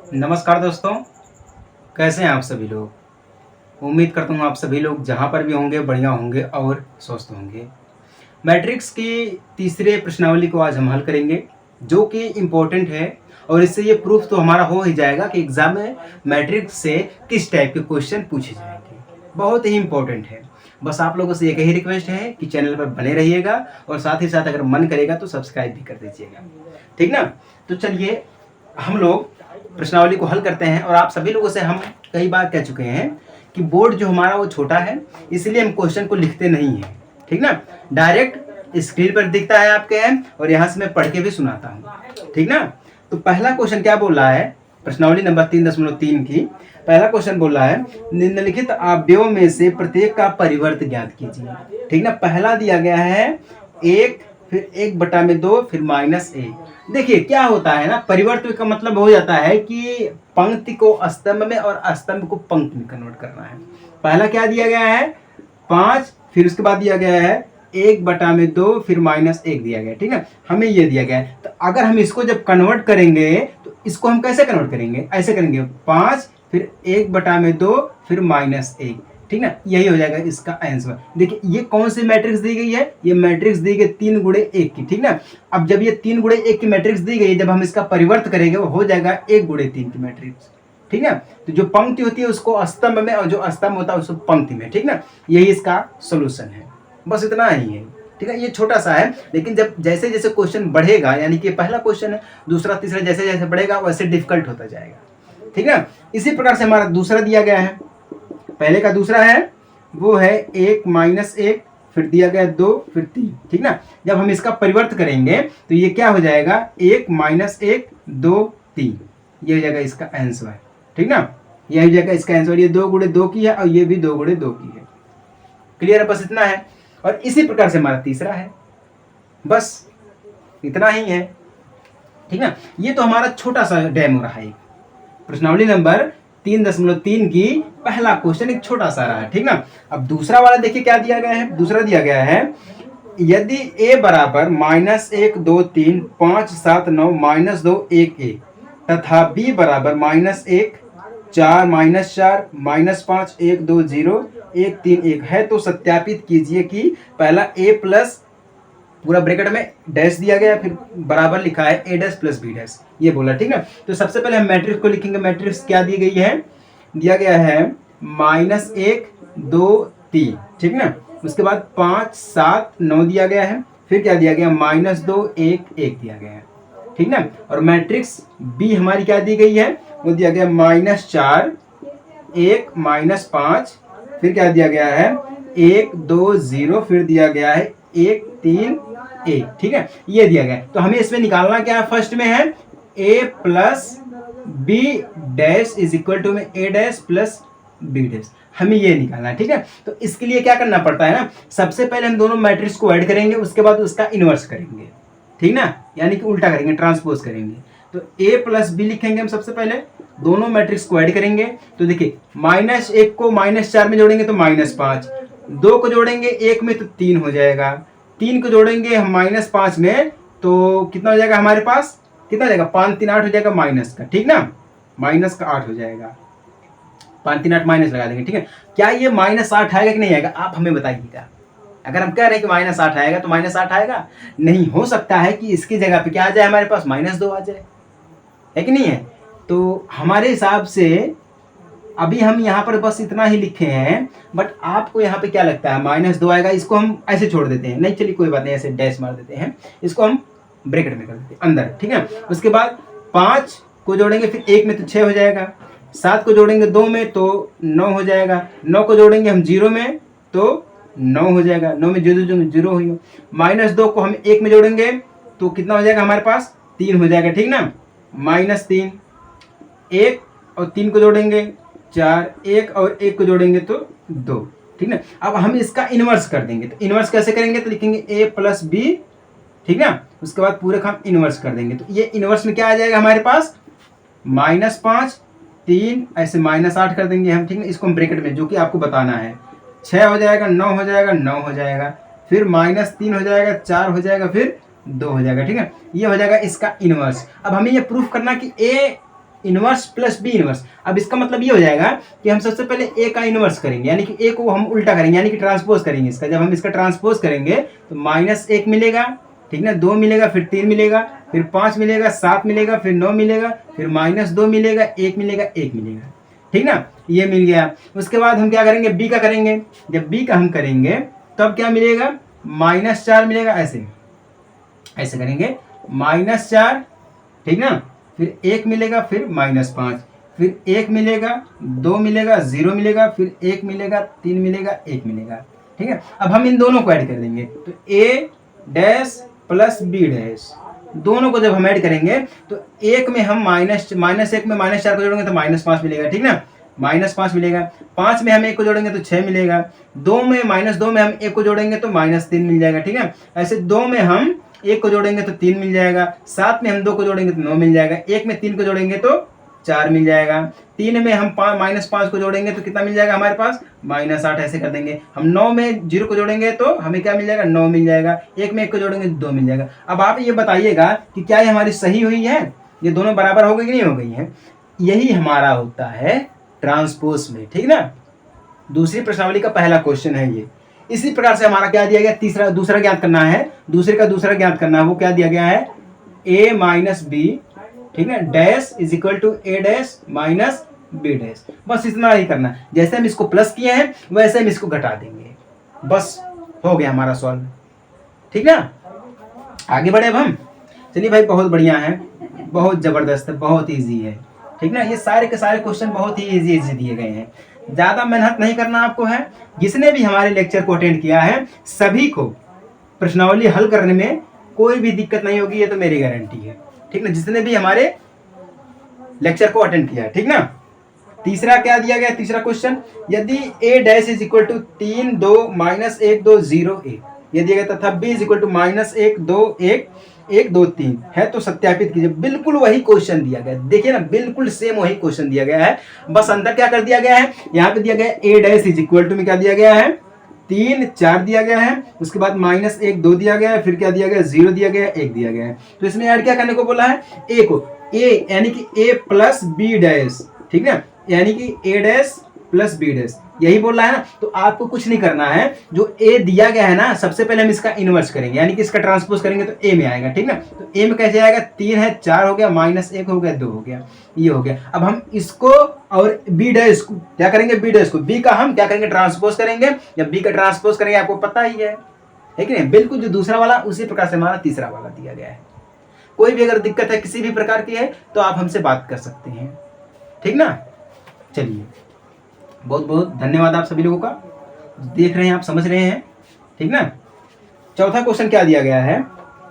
नमस्कार दोस्तों, कैसे हैं आप सभी लोग। उम्मीद करता हूँ आप सभी लोग जहाँ पर भी होंगे बढ़िया होंगे और स्वस्थ होंगे। मैट्रिक्स की तीसरे प्रश्नावली को आज हम हल करेंगे, जो कि इम्पोर्टेंट है और इससे ये प्रूफ तो हमारा हो ही जाएगा कि एग्ज़ाम में मैट्रिक्स से किस टाइप के क्वेश्चन पूछे जाएंगे। बहुत ही इम्पोर्टेंट है। बस आप लोगों से एक ही रिक्वेस्ट है कि चैनल पर बने रहिएगा और साथ ही साथ अगर मन करेगा तो सब्सक्राइब भी कर दीजिएगा, ठीक ना। तो चलिए हम लोग प्रश्नावली को हल करते हैं। और आप सभी लोगों से हम कई बार कह चुके हैं कि बोर्ड जो हमारा वो छोटा है, इसलिए हम क्वेश्चन को लिखते नहीं हैं, ठीक ना। डायरेक्ट स्क्रीन पर दिखता है आपके और यहाँ से मैं पढ़ के भी सुनाता हूँ, ठीक ना। तो पहला क्वेश्चन क्या बोल रहा है, प्रश्नावली नंबर 3.3 की पहला क्वेश्चन बोल रहा है, निम्नलिखित अवयवों में से प्रत्येक का परिवर्त ज्ञात कीजिए, ठीक ना। पहला दिया गया है 1, फिर 1/2, फिर -1। देखिए क्या होता है ना, परिवर्तन का मतलब हो जाता है कि पंक्ति को स्तंभ में और स्तंभ को पंक्ति में कन्वर्ट करना है। पहला क्या दिया गया है 5, फिर उसके बाद दिया गया है 1/2, फिर -1 दिया गया है, ठीक है। हमें ये दिया गया है, तो अगर हम इसको जब कन्वर्ट करेंगे तो इसको हम कैसे कन्वर्ट करेंगे, ऐसे करेंगे 5, फिर 1/2, फिर -1, ठीक ना। यही हो जाएगा इसका आंसर। देखिए ये कौन सी मैट्रिक्स दी गई है, ये मैट्रिक्स दी गई 3x1 की, ठीक ना। अब जब ये 3x1 की मैट्रिक्स दी गई, जब हम इसका परिवर्त करेंगे वो हो जाएगा 1x3 की मैट्रिक्स, ठीक है। तो जो पंक्ति होती है उसको स्तंभ में और जो स्तंभ होता है उसको पंक्ति में, ठीक ना। यही इसका सोल्यूशन है, बस इतना ही है, ठीक है। ये छोटा सा है, लेकिन जब जैसे जैसे क्वेश्चन बढ़ेगा, यानी कि पहला क्वेश्चन है, दूसरा तीसरा जैसे जैसे बढ़ेगा वैसे डिफिकल्ट होता जाएगा, ठीक है। इसी प्रकार से हमारा दूसरा दिया गया है, पहले का दूसरा है वो है 1 -1, फिर दिया गया 2, फिर 3, ठीक ना। जब हम इसका परिवर्त करेंगे तो ये क्या हो जाएगा 1 -1 2 3, ये हो जाएगा इसका आंसर, ठीक ना। ये हो जाएगा इसका आंसर। ये 2x2 की है और ये भी 2x2 की है। क्लियर है, बस इतना है। और इसी प्रकार से हमारा तीसरा है, बस इतना ही है, ठीक ना। ये तो हमारा छोटा सा डेमो रहा है, प्रश्नावली नंबर 3.3 की पहला क्वेश्चन एक छोटा सा रहा है, ठीक ना। अब दूसरा वाला देखिए क्या दिया गया है। दूसरा दिया गया है, यदि a बराबर -1 2 3 5 7 9 -2 1 1 तथा b बराबर -1 4 -4 -5 1 2 0 1 3 1 है, तो सत्यापित कीजिए कि पहला a प्लस पूरा ब्रैकेट में डैश दिया गया, फिर बराबर लिखा है a dash plus b dash, ये बोला, ठीक है। तो सबसे पहले हम मैट्रिक्स को लिखेंगे। मैट्रिक्स क्या दी गई है, दिया गया है -1 2 3, ठीक ना। उसके बाद 5 7 9 दिया गया है, फिर क्या दिया गया -2 1 1 दिया गया है, ठीक ना। और मैट्रिक्स बी हमारी क्या दी गई है, वो दिया गया -4 1 -5, फिर क्या दिया गया है 1 2 0, फिर दिया गया है 1 3 1, ठीक है। ये दिया गया है। तो हमें इसमें निकालना क्या है, फर्स्ट में है a plus B dash is equal to में a dash plus B dash, हमें ये निकालना है, ठीक है। तो इसके लिए क्या करना पड़ता है ना, सबसे पहले हम दोनों मैट्रिक्स को ऐड करेंगे, उसके बाद उसका इनवर्स करेंगे, ठीक ना, यानी कि उल्टा करेंगे, ट्रांसपोज करेंगे। तो a प्लस बी लिखेंगे हम सबसे पहले, दोनों मैट्रिक्स को ऐड करेंगे। तो देखिए -1 को -4 में जोड़ेंगे तो -5, 2 को जोड़ेंगे 1 में तो 3 हो जाएगा, 3 को जोड़ेंगे हम -5 में तो कितना हो जाएगा हमारे पास, कितना हो जाएगा 5 3 8 हो जाएगा माइनस का, ठीक ना, माइनस का 8 हो जाएगा, 5 3 8 माइनस लगा देंगे, ठीक है। क्या ये -8 आएगा कि नहीं आएगा, आप हमें बताइएगा। अगर हम कह रहे हैं कि -8 आएगा तो -8 आएगा, नहीं हो सकता है कि इसकी जगह पे क्या आ जाए हमारे पास -2 आ जाए, है कि नहीं है। तो हमारे हिसाब से अभी हम यहाँ पर बस इतना ही लिखे हैं, बट आपको यहाँ पे क्या लगता है -2 आएगा, इसको हम ऐसे छोड़ देते हैं, नहीं चलिए कोई बात नहीं, ऐसे डैश मार देते हैं, इसको हम ब्रैकेट में कर देते हैं अंदर, ठीक है। उसके बाद 5 को जोड़ेंगे फिर 1 में तो 6 हो जाएगा, 7 को जोड़ेंगे 2 में तो 9 हो जाएगा, 9 को जोड़ेंगे हम 0 में तो 9 हो जाएगा, 9 में 0 हुई, -2 को हम 1 में जोड़ेंगे तो कितना हो जाएगा हमारे पास 3 हो जाएगा, ठीक ना, -3, 1 और 3 को जोड़ेंगे 4, 1 और 1 को जोड़ेंगे तो 2, ठीक ना। अब हम इसका इनवर्स कर देंगे, तो इनवर्स कैसे करेंगे, तो लिखेंगे a प्लस बी, ठीक ना। उसके बाद पूरे का हम इनवर्स कर देंगे, तो ये इनवर्स में क्या आ जाएगा हमारे पास -5 3, ऐसे -8 कर देंगे हम, ठीक है। इसको हम ब्रैकेट में जो कि आपको बताना है 6 हो जाएगा, 9 हो जाएगा, 9 हो जाएगा, फिर -3 हो जाएगा, 4 हो जाएगा, फिर 2 हो जाएगा, ठीक है। ये हो जाएगा इसका इनवर्स। अब हमें ये प्रूफ करना कि a inverse plus B inverse. अब इसका मतलब ये हो जाएगा कि हम सबसे पहले ए का इनवर्स करेंगे, यानी कि ए को हम उल्टा करेंगे, यानी कि ट्रांसपोज करेंगे इसका। जब हम इसका ट्रांसपोज करेंगे तो -1 मिलेगा, ठीक ना, 2 मिलेगा, फिर 3 मिलेगा, फिर 5 मिलेगा, 7 मिलेगा, फिर 9 मिलेगा, फिर -2 मिलेगा, 1 मिलेगा, 1 मिलेगा, ठीक ना, ये मिल गया। उसके बाद हम क्या करेंगे, बी का करेंगे। जब बी का हम करेंगे तब क्या मिलेगा, -4 मिलेगा, ऐसे ऐसे करेंगे, -4, ठीक ना, फिर 1 मिलेगा, फिर -5, फिर 1 मिलेगा, 2 मिलेगा, 0 मिलेगा, फिर 1 मिलेगा, 3 मिलेगा, 1 मिलेगा, ठीक है। अब हम इन दोनों को ऐड कर देंगे, तो ए डैश प्लस बी डैश, दोनों को जब हम ऐड करेंगे तो एक में हम -1 में -4 को जोड़ेंगे तो -5 मिलेगा, ठीक ना, -5 मिलेगा। 5 में हम 1 को जोड़ेंगे तो 6 मिलेगा। 2 में -2 में हम 1 को जोड़ेंगे तो -3 मिल जाएगा, ठीक है। ऐसे 2 में हम 1 को जोड़ेंगे तो 3 मिल जाएगा। 7 में हम 2 को जोड़ेंगे तो 9 मिल जाएगा। 1 में 3 को जोड़ेंगे तो 4 मिल जाएगा। 3 में हम -5 को जोड़ेंगे तो कितना मिल जाएगा हमारे पास, -8, ऐसे कर देंगे। हम 9 में 0 को जोड़ेंगे तो हमें क्या मिल जाएगा, 9 मिल जाएगा। 1 में 1 को जोड़ेंगे तो 2 मिल जाएगा। अब आप ये बताइएगा कि क्या ये हमारी सही हुई है, ये दोनों बराबर हो गई कि नहीं हो गई है। यही हमारा होता है ट्रांसपोज में, ठीक ना। दूसरी प्रश्नावली का पहला क्वेश्चन है ये। इसी प्रकार से हमारा क्या दिया गया, दूसरा ज्ञात करना है, दूसरा ज्ञात करना है। वो क्या दिया गया है, a माइनस बी, ठीक है, dash is equal to a dash minus B dash. बस इतना ही करना। जैसे हम इसको प्लस किए हैं वैसे हम इसको घटा देंगे, बस हो गया हमारा सॉल्व, ठीक ना। आगे बढ़े अब हम। चलिए भाई, बहुत बढ़िया है, बहुत जबरदस्त है, बहुत ईजी है, ठीक ना। ये सारे के सारे क्वेश्चन बहुत ही इजी दिए गए हैं, ज़्यादा मेहनत नहीं करना आपको है। जिसने भी हमारे लेक्चर को अटेंड किया है सभी को प्रश्नावली हल करने में कोई भी दिक्कत नहीं होगी, ये तो मेरी गारंटी है, ठीक ना। जिसने भी हमारे लेक्चर को अटेंड किया है, ठीक ना। तीसरा क्या दिया गया, तीसरा क्वेश्चन, यदि a dash is equal to 3 2 -1 2 0 1 ये दिया गया तथा b इज इक्वल टू -1 2 1 1 2 3 है तो सत्यापित कीजिए। बिल्कुल वही क्वेश्चन दिया गया, देखिए ना, बिल्कुल सेम वही क्वेश्चन दिया गया है। बस अंदर क्या कर दिया गया है, यहाँ पे दिया गया है a dash is equal to में क्या दिया गया है, 3 4 दिया गया है। उसके बाद -1 2 दिया गया है, फिर क्या दिया गया, 0 दिया गया है, 1 दिया गया है। तो इसमें ऐड क्या करने को बोला है, a को, a यानी कि a प्लस बी डैश, ठीक है, यानी कि a dash plus B dash, यही बोल रहा है ना। तो आपको कुछ नहीं करना है, जो a दिया गया है ना, सबसे पहले हम इसका इनवर्स करेंगे, यानी कि इसका ट्रांसपोज करेंगे तो a में आएगा, ठीक ना। तो a में कैसे आएगा, 3 है, 4 हो गया, -1 हो गया, 2 हो गया, ये हो गया। अब हम इसको और b डैश को क्या करेंगे, b डैश को, b का हम क्या करेंगे, ट्रांसपोज करेंगे। जब b का ट्रांसपोज करेंगे आपको पता ही है कि नहीं, बिल्कुल जो दूसरा वाला उसी प्रकार से हमारा तीसरा वाला दिया गया है। कोई भी अगर दिक्कत है किसी भी प्रकार की है तो आप हमसे बात कर सकते हैं, ठीक ना। चलिए, बहुत बहुत धन्यवाद आप सभी लोगों का, देख रहे हैं आप, समझ रहे हैं, ठीक ना। चौथा क्वेश्चन क्या दिया गया है,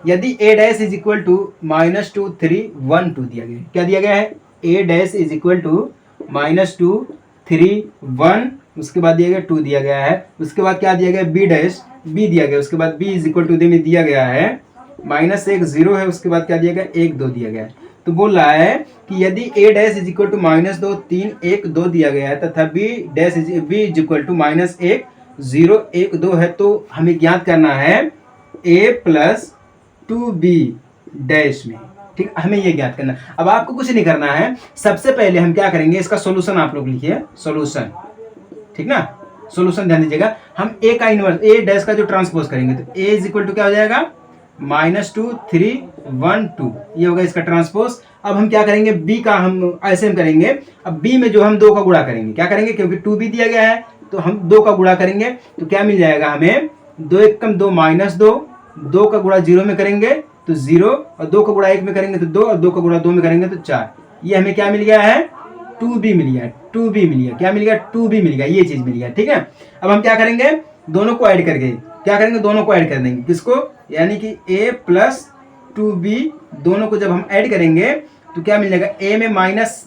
यदि a dash is equal to -2 3 1 2 दिया गया है। क्या दिया गया है, a dash is equal to -2 3 1, उसके बाद दिया गया 2 दिया गया है। उसके बाद क्या दिया गया, b डैश, b दिया गया। उसके बाद b इज इक्वल टू में दिया गया है -1 0 है। उसके बाद क्या दिया गया, 1 2 दिया गया है। तो बोल रहा है कि यदि a dash is equal to -2 3 1 2 दिया गया है तथा b dash b is equal to -1 0 1 2 है, तो हमें ज्ञात करना है a प्लस 2b डैश में, ठीक, हमें ये ज्ञात करना। अब आपको कुछ नहीं करना है, सबसे पहले हम क्या करेंगे, इसका सॉल्यूशन आप लोग लिखिए, सॉल्यूशन, ठीक ना। सॉल्यूशन ध्यान दीजिएगा, हम a का इनवर्स, a डैश का जो ट्रांसपोज करेंगे तो a इज इक्वल टू क्या हो जाएगा, -2 3 1 2, ये होगा इसका ट्रांसपोज। अब हम क्या करेंगे, b का हम ऐसे हम करेंगे। अब b में जो हम 2 का गुणा करेंगे, क्या करेंगे, क्योंकि 2b दिया गया है तो हम 2 का गुणा करेंगे तो क्या मिल जाएगा हमें, 2 1 कम 2 -2, 2 का गुणा 0 में करेंगे तो 0, और 2 का गुणा 1 में करेंगे तो 2, और 2 का गुणा 2 में करेंगे तो 4। ये हमें क्या मिल गया है, 2b मिल गया, 2b मिल गया, क्या मिल गया, 2b मिल गया, ये चीज मिल गया, ठीक है। अब हम क्या करेंगे, दोनों को ऐड करके क्या करेंगे, दोनों को ऐड कर देंगे, किसको, यानी कि a प्लस 2b, दोनों को जब हम ऐड करेंगे तो क्या मिल जाएगा, a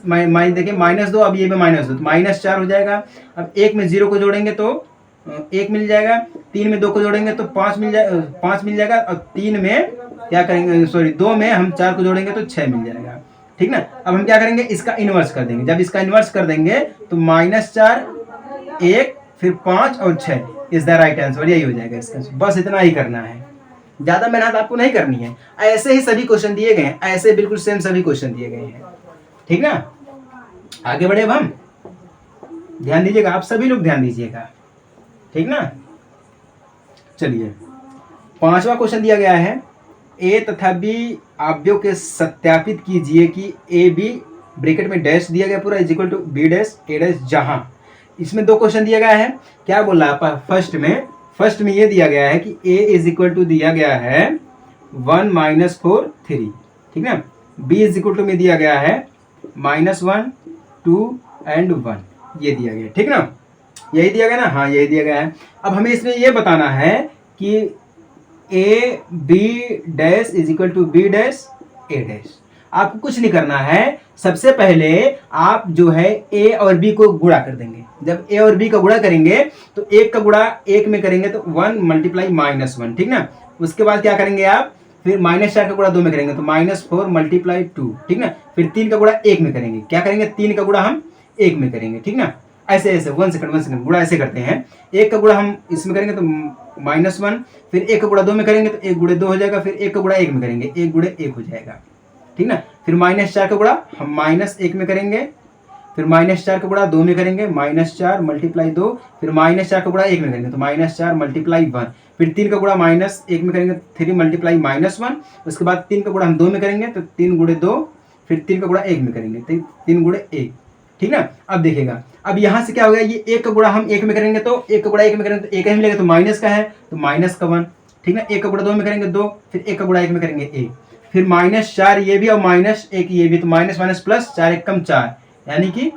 में देखिए -2, अब ये में -2 तो -4 हो जाएगा। अब 1 में 0 को जोड़ेंगे तो 1 मिल जाएगा, 3 में 2 को जोड़ेंगे तो 5 मिल जाएगा, और 3 में क्या करेंगे, सॉरी 2 में हम 4 को जोड़ेंगे तो 6 मिल जाएगा, ठीक ना। अब हम क्या करेंगे, इसका इनवर्स कर देंगे। जब इसका इनवर्स कर देंगे तो -4 1 फिर 5 और 6 इज द राइट आंसर, यही हो जाएगा इसका। बस इतना ही करना है, ज्यादा मेहनत आपको नहीं करनी है। ऐसे ही सभी क्वेश्चन दिए गए हैं, ऐसे बिल्कुल सेम सभी क्वेश्चन दिए गए हैं, ठीक ना। आगे बढ़े अब हम, ध्यान दीजिएगा, आप सभी लोग ध्यान दीजिएगा, ठीक ना। चलिए 5वां क्वेश्चन दिया गया है, ए तथा बी आव्यूह के सत्यापित कीजिए कि ए बी ब्रैकेट में डैश दिया गया पूरा is equal to B dash A dash, जहां इसमें 2 क्वेश्चन दिया गया है। क्या बोल रहा है फर्स्ट में ये दिया गया है कि ए इज इक्वल टू दिया गया है 1 - 4 3, ठीक ना। बी इज इक्वल टू में दिया गया है -1 2 एंड 1, ये दिया गया, ठीक ना। यही दिया गया ना, हाँ यही दिया गया है। अब हमें इसमें ये बताना है कि A B dash is equal to B dash A dash. आपको कुछ नहीं करना है, सबसे पहले आप जो है ए और बी को गुणा कर देंगे। जब ए और बी का गुणा करेंगे तो एक का गुणा एक में करेंगे तो 1 × -1, ठीक ना। उसके बाद क्या करेंगे आप, फिर -4 का गुणा 2 में करेंगे तो -4 × 2, ठीक ना। फिर 3 का गुणा 1 में करेंगे, क्या करेंगे, 3 का गुणा हम 1 में करेंगे, ठीक ना। ऐसे ऐसे 1 सेकंड गुणा ऐसे करते हैं। एक का गुणा हम इसमें करेंगे तो -1, फिर एक का गुणा 2 में करेंगे तो 1 × 2 हो जाएगा, फिर एक का गुणा 1 में करेंगे 1 × 1 हो जाएगा, ठीक ना। फिर -4 का गुणा हम -1 में करेंगे, फिर -4 का गुणा 2 में करेंगे -4 × 2, फिर -4 का गुणा 1 में करेंगे तो -4 × 1, फिर 3 का गुणा -1 में करेंगे 3 × -1, उसके बाद 3 का गुणा हम 2 में करेंगे तो 3 × 2, फिर 3 का गुणा 1 में करेंगे तो 3 × 1, ठीक ना। अब देखिएगा, अब यहाँ से क्या हो गया, ये 1 का गुणा हम 1 में करेंगे तो 1 का गुणा 1 में करेंगे तो 1 ही मिलेगा, तो माइनस का है तो माइनस का 1, ठीक ना। 1 का गुणा 2 में करेंगे 2, फिर 1 का गुणा 1 में करेंगे 1, फिर -4 ये भी और -1 ये भी, तो माइनस प्लस 4 1 कम 4 यानी कि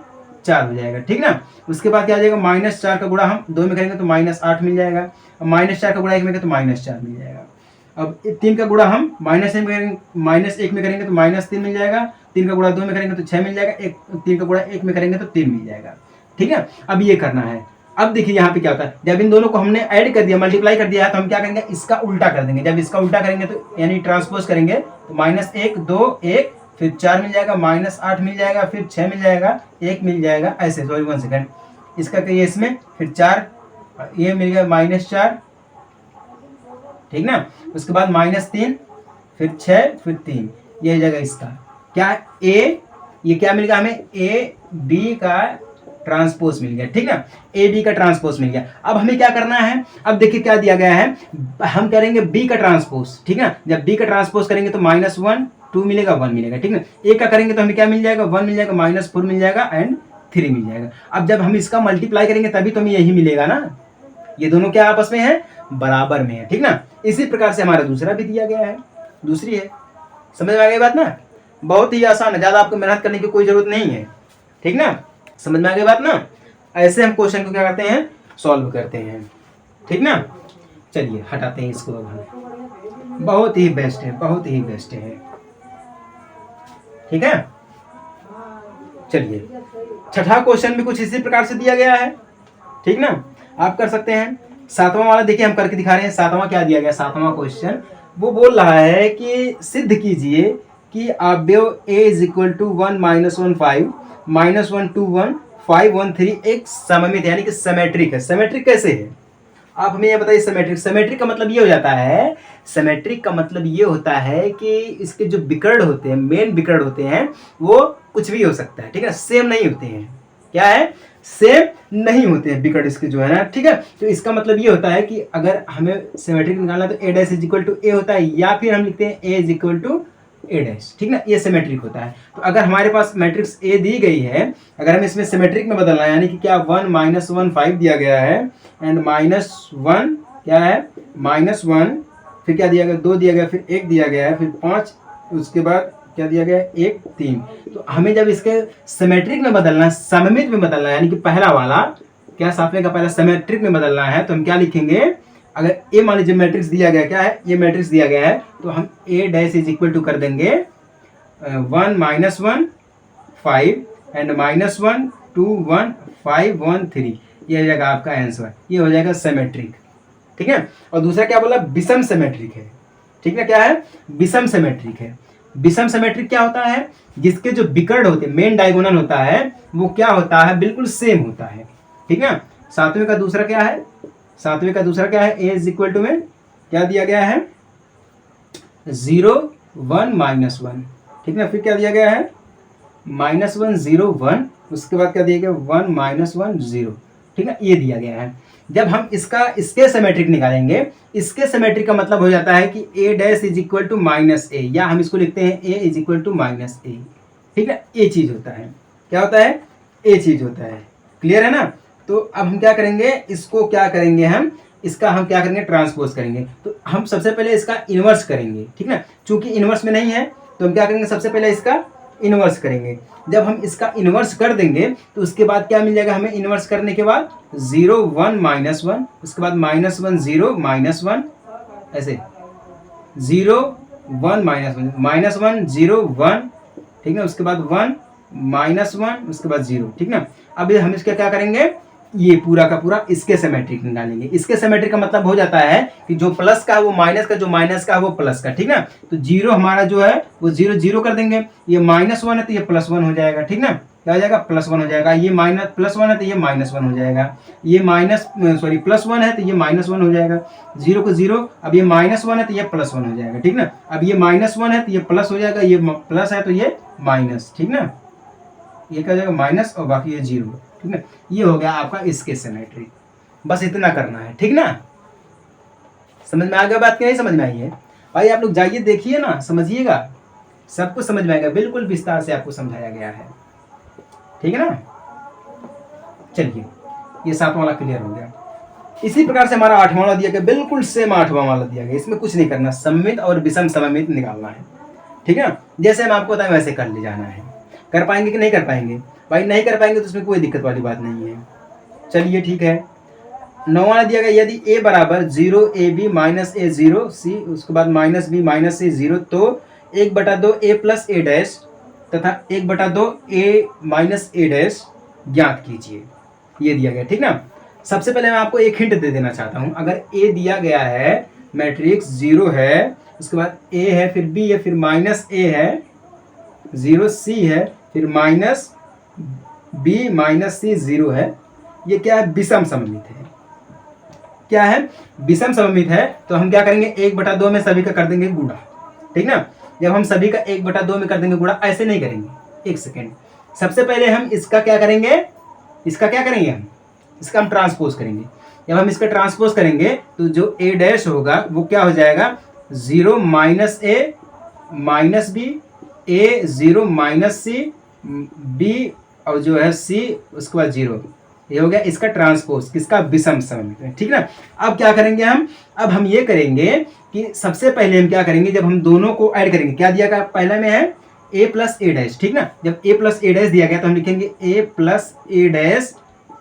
4 हो जाएगा, ठीक ना। उसके बाद क्या आ जाएगा, -4 का गुणा हम 2 में करेंगे तो -8 मिल जाएगा, और -4 का गुणा 1 में करेंगे तो -4 मिल जाएगा। अब 3 का गुणा हम -1 में करेंगे तो -3 मिल जाएगा, 3 का गुणा 2 में करेंगे तो 6 मिल जाएगा, 3 का गुणा 1 में करेंगे तो 3 मिल जाएगा, ठीक है। अब ये करना है। अब देखिए यहाँ पे क्या होता है, जब इन दोनों को हमने ऐड कर दिया, मल्टीप्लाई कर दिया है, तो हम क्या करेंगे, इसका उल्टा कर देंगे। जब इसका उल्टा करेंगे तो यानी ट्रांसपोज करेंगे तो -1 2 1, फिर 4 मिल जाएगा, -8 मिल जाएगा, फिर 6 मिल जाएगा, 1 मिल जाएगा, ऐसे। सॉरी 1 सेकंड, इसका करिए इसमें, फिर 4 ये मिल गया -4, ठीक ना। उसके बाद -3, फिर 6, फिर 3, ये जगह इसका क्या ए, ये क्या मिल गया हमें, ए बी का ट्रांसपोज मिल गया, ठीक ना। ए बी का ट्रांसपोज मिल गया। अब हमें क्या करना है, अब देखिए क्या दिया गया है, हम करेंगे बी का ट्रांसपोज, ठीक ना। जब बी का ट्रांसपोज करेंगे तो -1 2 मिलेगा 1 मिलेगा, ठीक ना। ए का करेंगे तो हमें क्या मिल जाएगा, 1 मिल जाएगा, -4 मिल जाएगा एंड 3 मिल जाएगा। अब जब हम इसका मल्टीप्लाई करेंगे तभी तो हमें यही मिलेगा ना, ये दोनों क्या आपस में है, बराबर में है, ठीक ना। इसी प्रकार से हमारा दूसरा भी दिया गया है, दूसरी है। समझ में आ गई बात ना, बहुत ही आसान है, ज्यादा आपको मेहनत करने की कोई जरूरत नहीं है, ठीक ना। समझ में आ गई बात ना। ऐसे हम क्वेश्चन को क्या करते हैं, सॉल्व करते हैं, ठीक ना। चलिए हटाते हैं इसको, अब हम बहुत ही बेस्ट है, बहुत ही बेस्ट है, ठीक है। चलिए छठा क्वेश्चन भी कुछ इसी प्रकार से दिया गया है, ठीक ना। आप कर सकते हैं। 7वां वाला देखिए हम करके दिखा रहे हैं। 7वां क्या दिया गया, 7वां क्वेश्चन वो बोल रहा है कि सिद्ध कीजिए कि अवयव a इज इक्वल टू 1 - 1 5 -1 2 1 5 1 3 एक सममित यानी कि सिमेट्रिक है। सिमेट्रिक कैसे है, आप हमें ये बताइए। सिमेट्रिक का मतलब ये हो जाता है, सिमेट्रिक का मतलब ये होता है कि इसके जो विकर्ण होते हैं, मेन विकर्ण होते हैं, वो कुछ भी हो सकता है, ठीक है, सेम नहीं होते हैं। क्या है, सेम नहीं होते हैं विकर्ण इसके जो है ना, ठीक है। तो इसका मतलब ये होता है कि अगर हमें सिमेट्रिक निकालना है तो a dash is equal to a होता है, या फिर हम लिखते हैं a is equal to a dash, ठीक ना। ये सिमेट्रिक होता है। तो अगर हमारे पास मैट्रिक्स a दी गई है, अगर हम इसमें सिमेट्रिक में बदलना है, यानी कि क्या 1 - 1 5 दिया गया है, एंड -1 क्या है, -1, फिर क्या दिया गया, 2 दिया गया, फिर 1 दिया गया है, फिर 5, उसके बाद क्या दिया गया, 1 3। तो हमें जब इसके सिमेट्रिक में बदलना है, सममित में बदलना है, यानी कि पहला वाला क्या, सातवें का पहला सिमेट्रिक में बदलना है, तो हम क्या लिखेंगे, अगर ए मान लीजिए मैट्रिक्स दिया गया, क्या है, ये मैट्रिक्स दिया गया है, तो हम a dash is equal to कर देंगे 1 - 1 5 एंड -1 2 1 5 1 3, ये हो जाएगा आपका आंसर, ये हो जाएगा सिमेट्रिक, ठीक है। और दूसरा क्या बोला, विषम सिमेट्रिक है, ठीक है। क्या है, विषम सिमेट्रिक है। विषम सिमेट्रिक क्या होता है, जिसके जो विकर्ण होते हैं, मेन डायगोनल होता है, वो क्या होता है, बिल्कुल सेम होता है, ठीक है। सातवें का दूसरा क्या है, सातवें का दूसरा क्या है, a इज इक्वल टू में क्या दिया गया है, 0 1 -1, ठीक है। फिर क्या दिया गया है, -1 0 1, उसके बाद क्या दिया गया 1 -1 0, ठीक है, ये दिया गया है। जब हम इसका इसके सिमेट्रिक निकालेंगे, इसके सिमेट्रिक का मतलब हो जाता है कि a dash is equal to -a, या हम इसको लिखते हैं a is equal to -a, ठीक है, ये चीज़ होता है। क्या होता है? ये चीज़ होता है। क्लियर है ना? तो अब हम क्या करेंगे, इसको क्या करेंगे, हम इसका हम क्या करेंगे, ट्रांसपोज करेंगे। तो हम सबसे पहले इसका इन्वर्स करेंगे, ठीक है, चूंकि इन्वर्स में नहीं है तो हम क्या करेंगे, सबसे पहले इसका इन्वर्स करेंगे। जब हम इसका इन्वर्स कर देंगे तो उसके बाद क्या मिल जाएगा हमें, इन्वर्स करने के बाद 0 1 -1, उसके बाद -1 0 -1, ऐसे 0 1 -1 0 1, ठीक है, उसके बाद 1 -1, उसके बाद 0, ठीक ना। अब हम इसका क्या करेंगे, ये पूरा का पूरा इसके सिमेट्रिक निकालेंगे। इसके सिमेट्रिक का मतलब हो जाता है कि जो प्लस का है वो माइनस का, जो माइनस का है वो प्लस का, ठीक ना। तो 0 हमारा जो है वो 0 0 कर देंगे, ये -1 है तो ये +1 हो जाएगा, ठीक ना, क्या हो जाएगा, +1 हो जाएगा। ये +1 है तो ये -1 हो जाएगा, ये +1 है तो ये -1 हो जाएगा, 0 को 0, अब ये -1 है तो ये +1 हो जाएगा, ठीक ना। अब ये -1 है तो ये प्लस हो जाएगा, ये प्लस है तो ये माइनस, ठीक ना, ये क्या हो जाएगा माइनस और बाकी ये 0, ठीक ना। ये हो गया आपका इसके सिमेट्री। बस इतना करना है, ठीक ना। समझ में आ गया बात कि नहीं समझ में आई है? भाई आप लोग जाइए देखिए ना, समझिएगा, सब कुछ समझ में आएगा, बिल्कुल विस्तार से आपको समझाया गया है, ठीक है ना। चलिए ये 7वां वाला क्लियर हो गया। इसी प्रकार से हमारा 8वां वाला दिया गया, बिल्कुल सेम 8वां वाला दिया गया, इसमें कुछ नहीं करना, सममित और विषम सममित निकालना है, ठीक है ना। जैसे हम आपको बताएं वैसे कर ले जाना है। कर पाएंगे कि नहीं कर पाएंगे? भाई नहीं कर पाएंगे तो उसमें कोई दिक्कत वाली बात नहीं है। चलिए ठीक है। 9वां दिया गया, यदि a बराबर 0 ab माइनस a 0 c, उसके बाद -b माइनस c 0, तो 1/2 a प्लस a डैश तथा 1/2 a माइनस a डैश ज्ञात कीजिए, ये दिया गया, ठीक ना। सबसे पहले मैं आपको एक हिंट दे देना चाहता हूं। अगर a दिया गया है, मैट्रिक्स 0 है, उसके बाद a है, फिर b है, फिर -a है, 0 c है, फिर -b माइनस c 0 है, ये क्या है, विषम सममित है। क्या है, विषम सममित है। तो हम क्या करेंगे, 1/2 में सभी का कर देंगे गुणा, ठीक ना। जब हम सभी का 1/2 में कर देंगे गुणा, ऐसे नहीं करेंगे, एक सेकेंड, सबसे पहले हम इसका क्या करेंगे, इसका क्या करेंगे, हम इसका हम ट्रांसपोज करेंगे। जब हम इसका ट्रांसपोज करेंगे तो जो a डैश होगा वो क्या हो जाएगा, 0 -a -b a 0 -c b और जो है c उसके बाद 0, ये हो गया इसका ट्रांसपोज, किसका, विषम सममित, ठीक ना। अब क्या करेंगे हम, अब हम ये करेंगे कि सबसे पहले हम क्या करेंगे, जब हम दोनों को ऐड करेंगे, क्या दिया गया पहले में है a प्लस a डैश, ठीक ना। जब a प्लस a डैश दिया गया तो हम लिखेंगे a प्लस a डैश,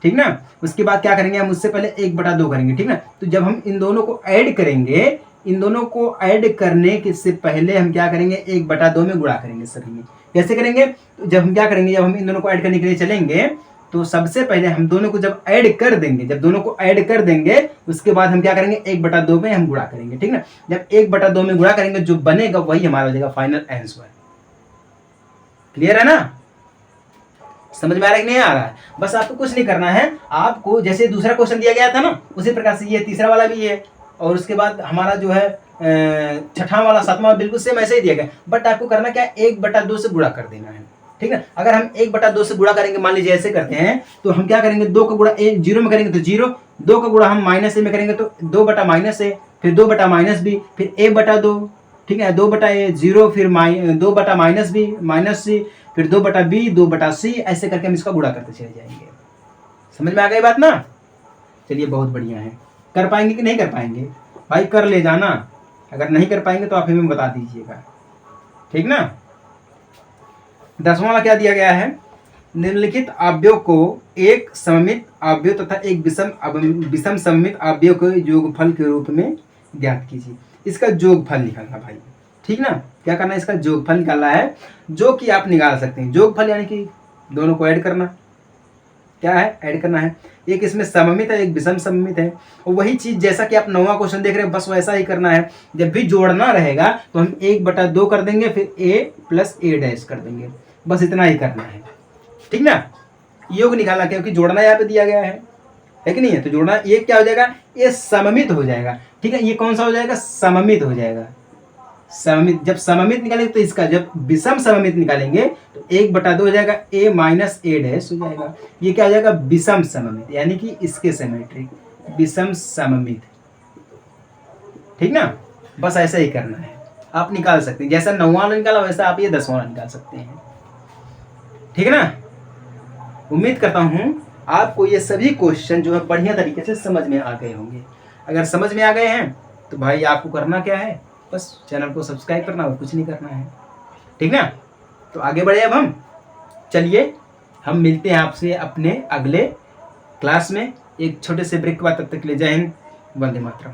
ठीक ना। उसके बाद क्या करेंगे हम, उससे पहले 1/2 करेंगे, ठीक ना। तो जब हम इन दोनों को ऐड करेंगे, इन दोनों को ऐड करने के से पहले हम क्या करेंगे, 1/2 में गुणा करेंगे सभी में। कैसे करेंगे, तो जब हम क्या करेंगे, जब हम इन दोनों को ऐड करने के लिए चलेंगे तो सबसे पहले हम दोनों को जब ऐड कर देंगे, जब दोनों को ऐड कर देंगे उसके बाद हम क्या करेंगे, 1/2 में हम गुणा करेंगे, ठीक ना। जब 1/2 में गुणा करेंगे जो बनेगा वही हमारा हो जाएगा फाइनल आंसर। क्लियर है ना, समझ में आ रहा है कि नहीं आ रहा है? बस आपको कुछ नहीं करना है, आपको जैसे दूसरा क्वेश्चन दिया गया था ना उसी प्रकार से ये तीसरा वाला भी है, और उसके बाद हमारा जो है 6वां वाला 7वां बिल्कुल सेम ऐसे ही दिया गया, बट आपको करना क्या है, 1/2 से गुणा कर देना है, ठीक है। अगर हम 1/2 से गुणा करेंगे, मान लीजिए ऐसे करते हैं, तो हम क्या करेंगे, 2 का गुणा 0 में करेंगे तो 0, 2 का गुणा हम -a में करेंगे तो 2/-a, फिर 2/-b, फिर 1/2, ठीक है, 2/a 0, फिर 2/-b -c, फिर 2/b 2/c, ऐसे करके हम इसका गुणा करते चले जाएंगे। समझ में आ गई बात ना। चलिए बहुत बढ़िया है। कर पाएंगे कि नहीं कर पाएंगे? भाई कर ले जाना, अगर नहीं कर पाएंगे तो आप हमें बता दीजिएगा, ठीक ना। 10वां वाला क्या दिया गया है, निम्नलिखित अवयव को एक सममित अवयव तथा एक विषम सममित अवयव के योगफल के रूप में ज्ञात कीजिए। इसका योगफल निकालना भाई, ठीक ना। क्या करना है, इसका योगफल निकालना है, जो कि आप निकाल सकते हैं। योगफल यानी कि दोनों को ऐड करना, क्या है, ऐड करना है। एक इसमें सममित है, एक विषम सममित है, और वही चीज जैसा कि आप 9वां क्वेश्चन देख रहे हैं बस वैसा ही करना है। जब भी जोड़ना रहेगा तो हम 1/2 कर देंगे, फिर a प्लस a डैश कर देंगे, बस इतना ही करना है, ठीक ना। योग निकालना, क्योंकि जोड़ना यहाँ पे दिया गया है कि नहीं है, तो जोड़ना, ये क्या हो जाएगा, ये सममित हो जाएगा, ठीक है। ये कौन सा हो जाएगा, सममित हो जाएगा, सममित, जब सममित निकालेंगे तो इसका, जब विषम सममित निकालेंगे तो 1/2 हो जाएगा, a माइनस a डैश हो जाएगा। ये क्या हो जाएगा, विषम सममित, यानी कि इसके सिमेट्रिक, विषम सममित। ठीक ना, बस ऐसा ही करना है, आप निकाल सकते हैं। जैसा 9वां वाला निकाला वैसा आप ये 10वां वाला निकाल सकते हैं। ठीक है ना। उम्मीद करता हूँ आपको ये सभी क्वेश्चन जो है बढ़िया तरीके से समझ में आ गए होंगे। अगर समझ में आ गए हैं तो भाई आपको करना क्या है, बस चैनल को सब्सक्राइब करना और कुछ नहीं करना है। ठीक ना, तो आगे बढ़े अब हम। चलिए हम मिलते हैं आपसे अपने अगले क्लास में एक छोटे से ब्रेक के बाद। तब तक के लिए जय हिंद, वंदे मातरम।